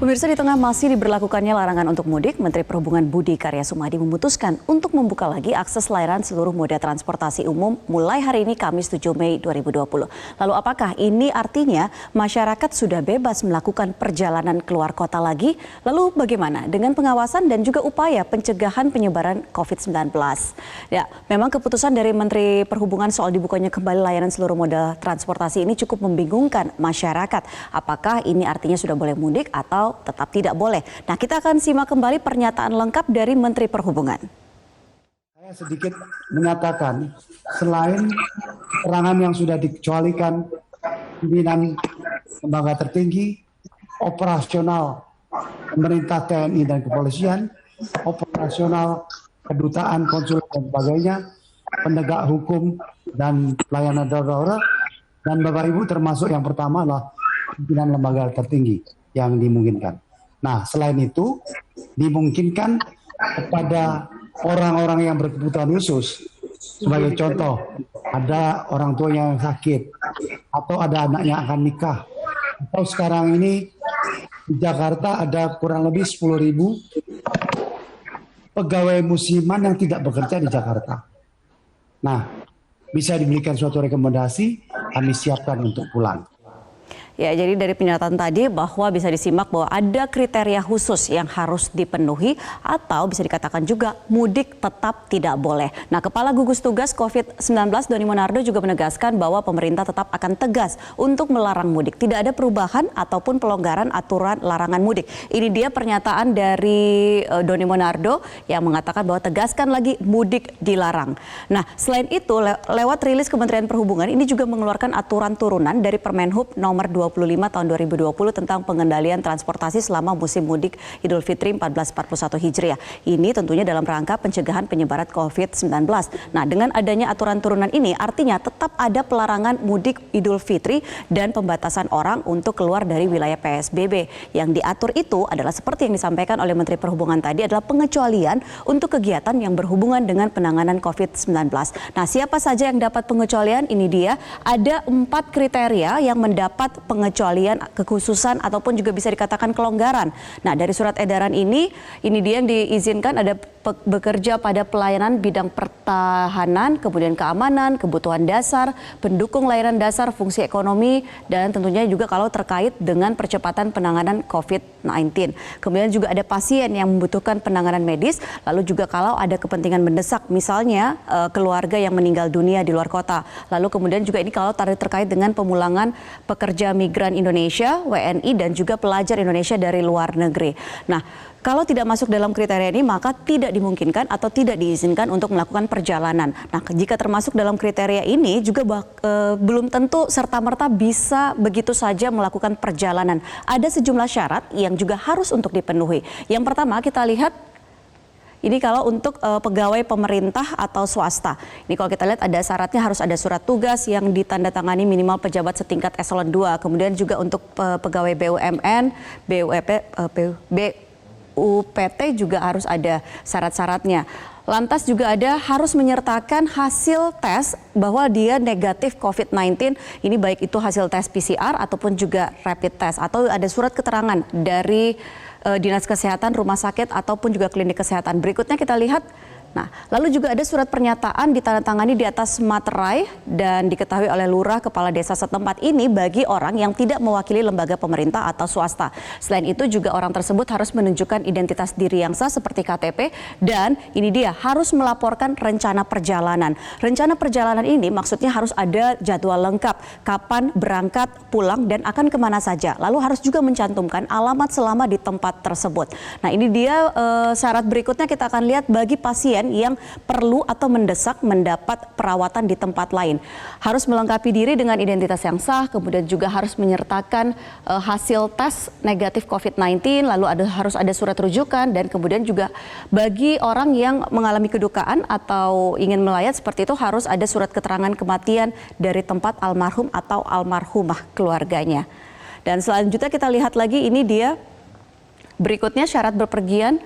Pemirsa, di tengah masih diberlakukannya larangan untuk mudik, Menteri Perhubungan Budi Karya Sumadi memutuskan untuk membuka lagi akses layanan seluruh moda transportasi umum mulai hari ini Kamis 7 Mei 2020. Lalu apakah ini artinya masyarakat sudah bebas melakukan perjalanan keluar kota lagi? Lalu bagaimana dengan pengawasan dan juga upaya pencegahan penyebaran COVID-19? Ya, memang keputusan dari Menteri Perhubungan soal dibukanya kembali layanan seluruh moda transportasi ini cukup membingungkan masyarakat. Apakah ini artinya sudah boleh mudik atau tetap tidak boleh? Nah, kita akan simak kembali pernyataan lengkap dari Menteri Perhubungan. Saya sedikit menyatakan, selain keterangan yang sudah dikecualikan pimpinan lembaga tertinggi, operasional pemerintah TNI dan kepolisian, operasional kedutaan, konsulat dan sebagainya, penegak hukum dan pelayanan darurat, dan Bapak Ibu termasuk yang pertama adalah pimpinan lembaga tertinggi yang dimungkinkan. Nah, selain itu dimungkinkan kepada orang-orang yang berkebutuhan khusus. Sebagai contoh, ada orang tua yang sakit atau ada anaknya akan nikah. Atau sekarang ini di Jakarta ada kurang lebih 10.000 pegawai musiman yang tidak bekerja di Jakarta. Nah, bisa diberikan suatu rekomendasi, kami siapkan untuk pulang. Ya, jadi dari pernyataan tadi bahwa bisa disimak bahwa ada kriteria khusus yang harus dipenuhi atau bisa dikatakan juga mudik tetap tidak boleh. Nah, Kepala Gugus Tugas COVID-19 Doni Monardo juga menegaskan bahwa pemerintah tetap akan tegas untuk melarang mudik. Tidak ada perubahan ataupun pelonggaran aturan larangan mudik. Ini dia pernyataan dari Doni Monardo yang mengatakan bahwa tegaskan lagi mudik dilarang. Nah, selain itu lewat rilis Kementerian Perhubungan ini juga mengeluarkan aturan turunan dari Permenhub nomor 25 tahun 2020 tentang pengendalian transportasi selama musim mudik Idul Fitri 1441 Hijriah. Ini tentunya dalam rangka pencegahan penyebaran COVID-19. Nah, dengan adanya aturan turunan ini artinya tetap ada pelarangan mudik Idul Fitri dan pembatasan orang untuk keluar dari wilayah PSBB. Yang diatur itu adalah seperti yang disampaikan oleh Menteri Perhubungan tadi adalah pengecualian untuk kegiatan yang berhubungan dengan penanganan COVID-19. Nah, siapa saja yang dapat pengecualian? Ini dia, ada 4 kriteria yang mendapat pengecualian, kekhususan ataupun juga bisa dikatakan kelonggaran. Nah, dari surat edaran ini dia yang diizinkan ada bekerja pada pelayanan bidang pertahanan, kemudian keamanan, kebutuhan dasar, pendukung layanan dasar, fungsi ekonomi, dan tentunya juga kalau terkait dengan percepatan penanganan COVID-19. Kemudian juga ada pasien yang membutuhkan penanganan medis, lalu juga kalau ada kepentingan mendesak, misalnya keluarga yang meninggal dunia di luar kota. Lalu kemudian juga ini kalau terkait dengan pemulangan pekerja migran Indonesia, WNI, dan juga pelajar Indonesia dari luar negeri. Nah, kalau tidak masuk dalam kriteria ini, maka tidak dimungkinkan atau tidak diizinkan untuk melakukan perjalanan. Nah, jika termasuk dalam kriteria ini, juga belum tentu serta-merta bisa begitu saja melakukan perjalanan. Ada sejumlah syarat yang juga harus untuk dipenuhi. Yang pertama, kita lihat ini kalau untuk pegawai pemerintah atau swasta. Ini kalau kita lihat ada syaratnya harus ada surat tugas yang ditandatangani minimal pejabat setingkat eselon 2. Kemudian juga untuk pegawai BUMN, BUPT juga harus ada syarat-syaratnya. Lantas juga ada harus menyertakan hasil tes bahwa dia negatif COVID-19. Ini baik itu hasil tes PCR ataupun juga rapid test. Atau ada surat keterangan dari Dinas Kesehatan, rumah sakit, ataupun juga klinik kesehatan. Berikutnya kita lihat. Nah, lalu juga ada surat pernyataan ditandatangani di atas materai dan diketahui oleh lurah kepala desa setempat ini bagi orang yang tidak mewakili lembaga pemerintah atau swasta. Selain itu juga orang tersebut harus menunjukkan identitas diri yang sah seperti KTP dan ini dia harus melaporkan rencana perjalanan. Rencana perjalanan ini maksudnya harus ada jadwal lengkap, kapan berangkat, pulang, dan akan kemana saja. Lalu harus juga mencantumkan alamat selama di tempat tersebut. Nah, ini dia syarat berikutnya kita akan lihat bagi pasien yang perlu atau mendesak mendapat perawatan di tempat lain. Harus melengkapi diri dengan identitas yang sah, kemudian juga harus menyertakan hasil tes negatif COVID-19, lalu harus ada surat rujukan, dan kemudian juga bagi orang yang mengalami kedukaan atau ingin melayat seperti itu harus ada surat keterangan kematian dari tempat almarhum atau almarhumah keluarganya. Dan selanjutnya kita lihat lagi ini dia berikutnya syarat bepergian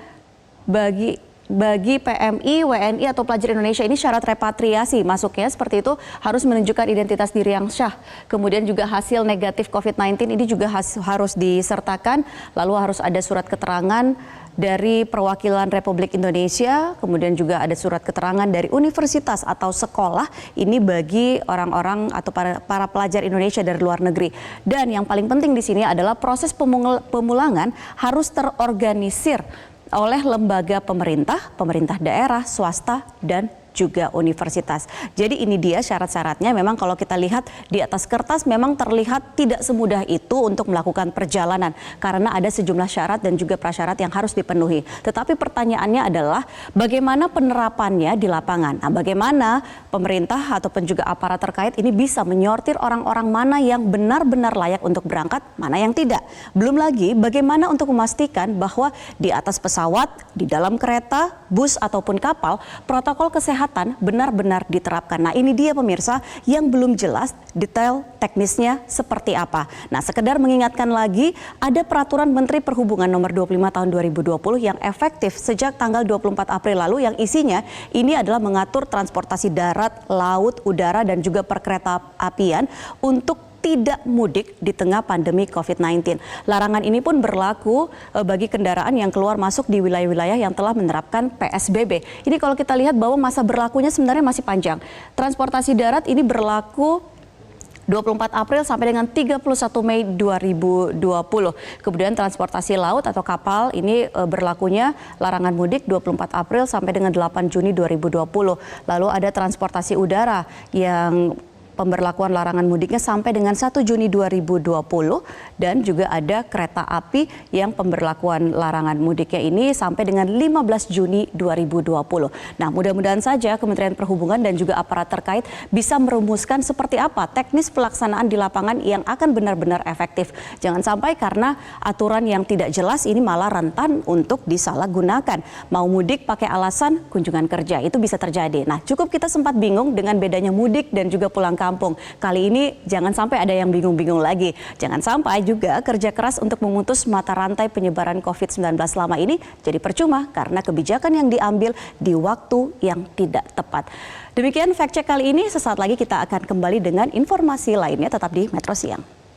bagi bagi PMI, WNI atau pelajar Indonesia ini syarat repatriasi masuknya seperti itu harus menunjukkan identitas diri yang syah. Kemudian juga hasil negatif COVID-19 ini juga harus disertakan. Lalu harus ada surat keterangan dari perwakilan Republik Indonesia, kemudian juga ada surat keterangan dari universitas atau sekolah. Ini bagi orang-orang atau para pelajar Indonesia dari luar negeri. Dan yang paling penting di sini adalah proses pemulangan harus terorganisir oleh lembaga pemerintah, pemerintah daerah, swasta, dan juga universitas. Jadi ini dia syarat-syaratnya. Memang kalau kita lihat di atas kertas memang terlihat tidak semudah itu untuk melakukan perjalanan karena ada sejumlah syarat dan juga prasyarat yang harus dipenuhi. Tetapi pertanyaannya adalah bagaimana penerapannya di lapangan. Nah, bagaimana pemerintah ataupun juga aparat terkait ini bisa menyortir orang-orang mana yang benar-benar layak untuk berangkat, mana yang tidak. Belum lagi bagaimana untuk memastikan bahwa di atas pesawat, di dalam kereta, bus ataupun kapal, protokol kesehatan benar-benar diterapkan. Nah, ini dia pemirsa yang belum jelas detail teknisnya seperti apa. Nah, sekedar mengingatkan lagi, ada peraturan Menteri Perhubungan nomor 25 tahun 2020 yang efektif sejak tanggal 24 April lalu yang isinya ini adalah mengatur transportasi darat, laut, udara dan juga perkereta apian untuk tidak mudik di tengah pandemi COVID-19. Larangan ini pun berlaku bagi kendaraan yang keluar masuk di wilayah-wilayah yang telah menerapkan PSBB. Ini kalau kita lihat bahwa masa berlakunya sebenarnya masih panjang. Transportasi darat ini berlaku 24 April sampai dengan 31 Mei 2020. Kemudian transportasi laut atau kapal ini berlakunya larangan mudik 24 April sampai dengan 8 Juni 2020. Lalu ada transportasi udara yang pemberlakuan larangan mudiknya sampai dengan 1 Juni 2020 dan juga ada kereta api yang pemberlakuan larangan mudiknya ini sampai dengan 15 Juni 2020. Nah, mudah-mudahan saja Kementerian Perhubungan dan juga aparat terkait bisa merumuskan seperti apa teknis pelaksanaan di lapangan yang akan benar-benar efektif. Jangan sampai karena aturan yang tidak jelas ini malah rentan untuk disalahgunakan. Mau mudik pakai alasan kunjungan kerja, itu bisa terjadi. Nah, cukup kita sempat bingung dengan bedanya mudik dan juga pulang kampung. Kali ini jangan sampai ada yang bingung-bingung lagi. Jangan sampai juga kerja keras untuk memutus mata rantai penyebaran COVID-19 selama ini jadi percuma karena kebijakan yang diambil di waktu yang tidak tepat. Demikian fact check kali ini. Sesaat lagi kita akan kembali dengan informasi lainnya tetap di Metro Siang.